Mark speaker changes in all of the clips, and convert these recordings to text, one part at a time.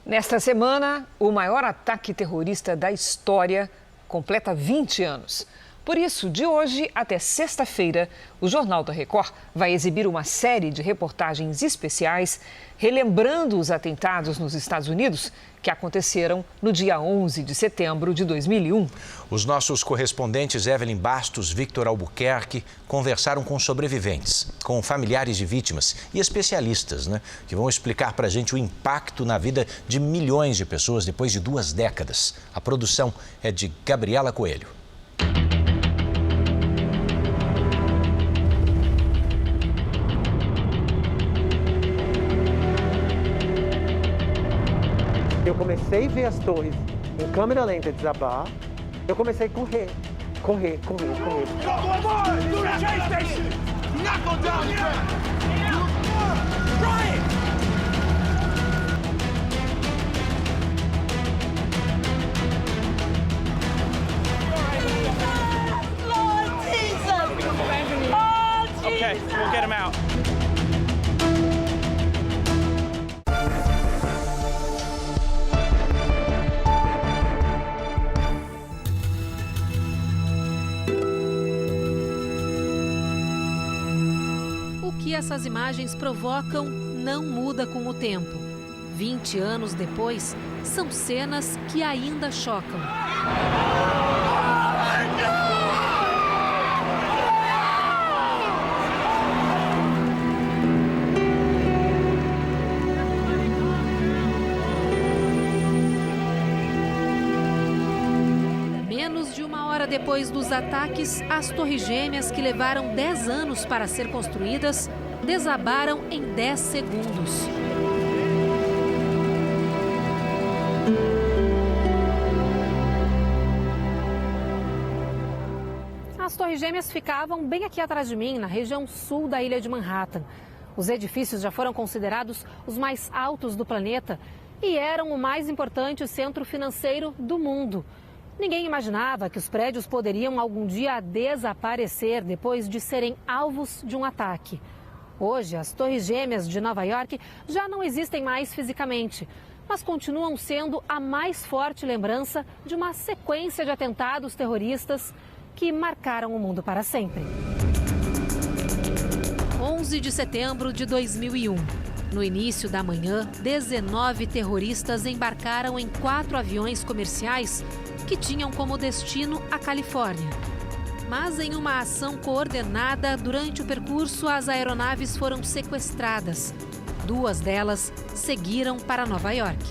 Speaker 1: Nesta semana, o maior ataque terrorista da história completa 20 anos. Por isso, de hoje até sexta-feira, o Jornal da Record vai exibir uma série de reportagens especiais relembrando os atentados nos Estados Unidos que aconteceram no dia 11 de setembro de 2001.
Speaker 2: Os nossos correspondentes Evelyn Bastos, Victor Albuquerque, conversaram com sobreviventes, com familiares de vítimas e especialistas, que vão explicar para a gente o impacto na vida de milhões de pessoas depois de 2 décadas. A produção é de Gabriela Coelho.
Speaker 3: Eu comecei a ver as torres em câmera lenta desabar, eu comecei a correr.
Speaker 4: Okay, we'll get him out.
Speaker 5: O que essas imagens provocam não muda com o tempo. 20 anos depois, são cenas que ainda chocam. Menos de uma hora depois dos ataques, as Torres Gêmeas, que levaram 10 anos para ser construídas, desabaram em 10 segundos. As Torres Gêmeas ficavam bem aqui atrás de mim, na região sul da ilha de Manhattan. Os edifícios já foram considerados os mais altos do planeta e eram o mais importante centro financeiro do mundo. Ninguém imaginava que os prédios poderiam algum dia desaparecer depois de serem alvos de um ataque. Hoje, as Torres Gêmeas de Nova York já não existem mais fisicamente, mas continuam sendo a mais forte lembrança de uma sequência de atentados terroristas que marcaram o mundo para sempre. 11 de setembro de 2001. No início da manhã, 19 terroristas embarcaram em 4 aviões comerciais que tinham como destino a Califórnia. Mas em uma ação coordenada, durante o percurso, as aeronaves foram sequestradas. 2 delas seguiram para Nova York.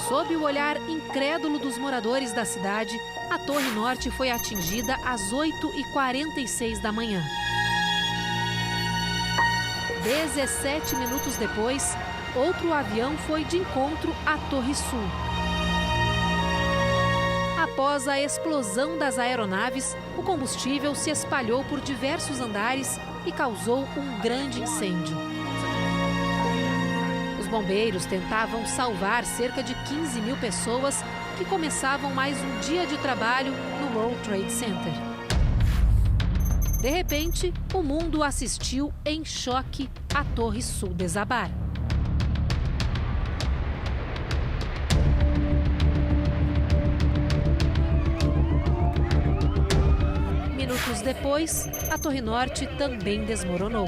Speaker 5: Sob o olhar incrédulo dos moradores da cidade, a Torre Norte foi atingida às 8h46 da manhã. 17 minutos depois, outro avião foi de encontro à Torre Sul. Após a explosão das aeronaves, o combustível se espalhou por diversos andares e causou um grande incêndio. Os bombeiros tentavam salvar cerca de 15 mil pessoas que começavam mais um dia de trabalho no World Trade Center. De repente, o mundo assistiu em choque à Torre Sul desabar. Minutos depois, a Torre Norte também desmoronou.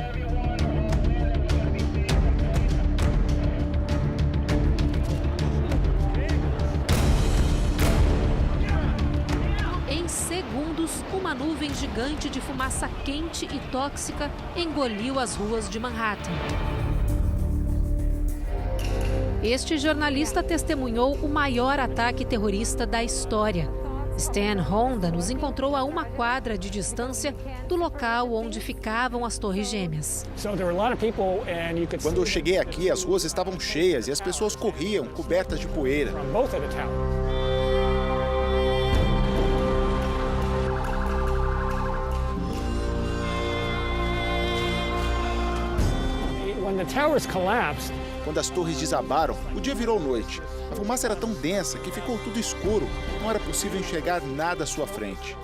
Speaker 5: Em segundos, uma nuvem gigante de fumaça quente e tóxica engoliu as ruas de Manhattan. Este jornalista testemunhou o maior ataque terrorista da história. Stan Honda nos encontrou a 1 quadra de distância do local onde ficavam as Torres Gêmeas.
Speaker 6: Quando eu cheguei aqui, as ruas estavam cheias e as pessoas corriam, cobertas de poeira. Quando as torres desabaram, o dia virou noite. A fumaça era tão densa que ficou tudo escuro. Não era possível enxergar nada à sua frente.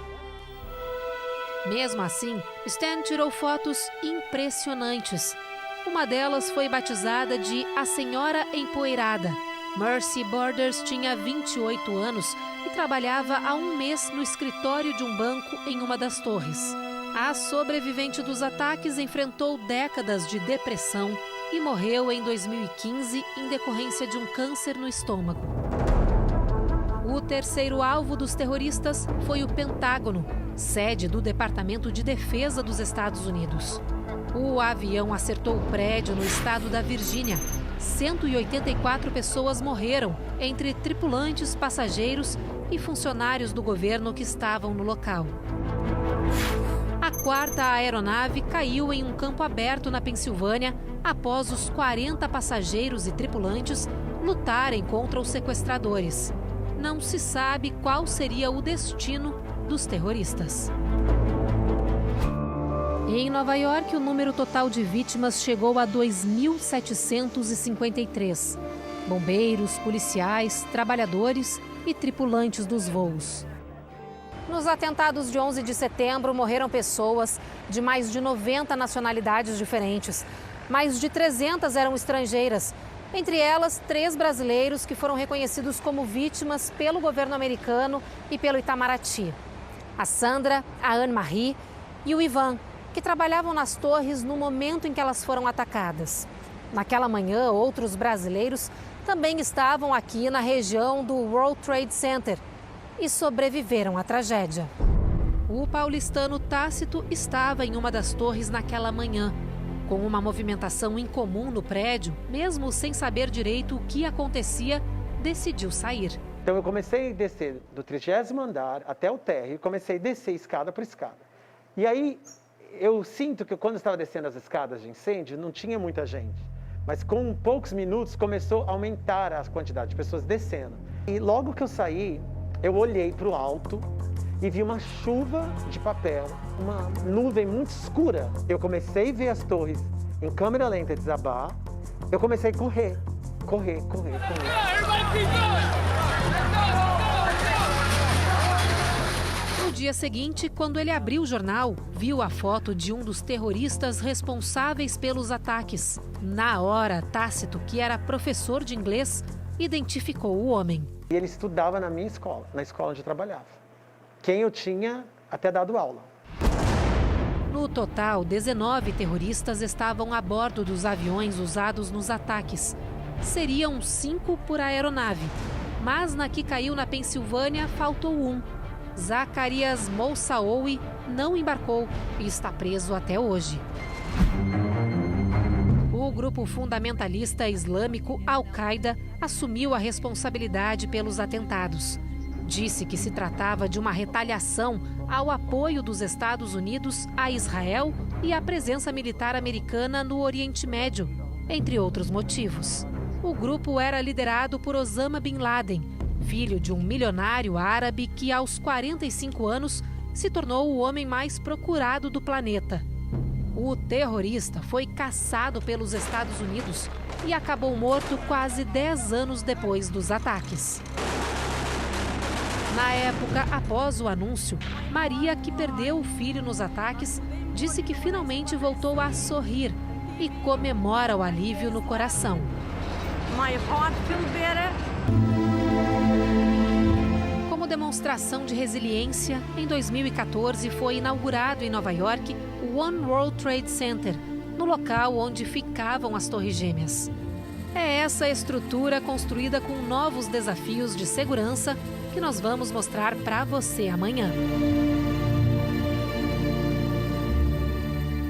Speaker 5: Mesmo assim, Stan tirou fotos impressionantes. Uma delas foi batizada de A Senhora Empoeirada. Mercy Borders tinha 28 anos e trabalhava há um mês no escritório de um banco em uma das torres. A sobrevivente dos ataques enfrentou décadas de depressão e morreu em 2015 em decorrência de um câncer no estômago. O terceiro alvo dos terroristas foi o Pentágono, sede do Departamento de Defesa dos Estados Unidos. O avião acertou o prédio no estado da Virgínia. 184 pessoas morreram, entre tripulantes, passageiros e funcionários do governo que estavam no local. A quarta aeronave caiu em um campo aberto na Pensilvânia após os 40 passageiros e tripulantes lutarem contra os sequestradores. Não se sabe qual seria o destino dos terroristas. Em Nova York, o número total de vítimas chegou a 2.753. Bombeiros, policiais, trabalhadores e tripulantes dos voos. Nos atentados de 11 de setembro, morreram pessoas de mais de 90 nacionalidades diferentes. Mais de 300 eram estrangeiras. Entre elas, 3 brasileiros que foram reconhecidos como vítimas pelo governo americano e pelo Itamaraty. A Sandra, a Anne-Marie e o Ivan, que trabalhavam nas torres no momento em que elas foram atacadas. Naquela manhã, outros brasileiros também estavam aqui na região do World Trade Center e sobreviveram à tragédia. O paulistano Tácito estava em uma das torres naquela manhã. Com uma movimentação incomum no prédio, mesmo sem saber direito o que acontecia, decidiu sair.
Speaker 3: Então eu comecei a descer do 30º andar até o térreo e comecei a descer escada por escada. E aí eu sinto que quando eu estava descendo as escadas de incêndio, não tinha muita gente. Mas com poucos minutos começou a aumentar a quantidade de pessoas descendo. E logo que eu saí, eu olhei para o alto e vi uma chuva de papel, uma nuvem muito escura. Eu comecei a ver as torres em câmera lenta desabar. Eu comecei a correr.
Speaker 5: No dia seguinte, quando ele abriu o jornal, viu a foto de um dos terroristas responsáveis pelos ataques. Na hora, Tácito, que era professor de inglês, identificou o homem.
Speaker 3: E ele estudava na minha escola, na escola onde eu trabalhava. Quem eu tinha até dado aula.
Speaker 5: No total, 19 terroristas estavam a bordo dos aviões usados nos ataques. Seriam 5 por aeronave, mas na que caiu na Pensilvânia faltou um. Zacarias Moussaoui não embarcou e está preso até hoje. O grupo fundamentalista islâmico Al-Qaeda assumiu a responsabilidade pelos atentados. Disse que se tratava de uma retaliação ao apoio dos Estados Unidos a Israel e à presença militar americana no Oriente Médio, entre outros motivos. O grupo era liderado por Osama Bin Laden, filho de um milionário árabe que, aos 45 anos, se tornou o homem mais procurado do planeta. O terrorista foi caçado pelos Estados Unidos e acabou morto quase 10 anos depois dos ataques. Na época, após o anúncio, Maria, que perdeu o filho nos ataques, disse que finalmente voltou a sorrir e comemora o alívio no coração.
Speaker 7: My heart feels better.
Speaker 5: Como demonstração de resiliência, em 2014 foi inaugurado em Nova York o One World Trade Center, no local onde ficavam as Torres Gêmeas. É essa estrutura construída com novos desafios de segurança que nós vamos mostrar para você amanhã.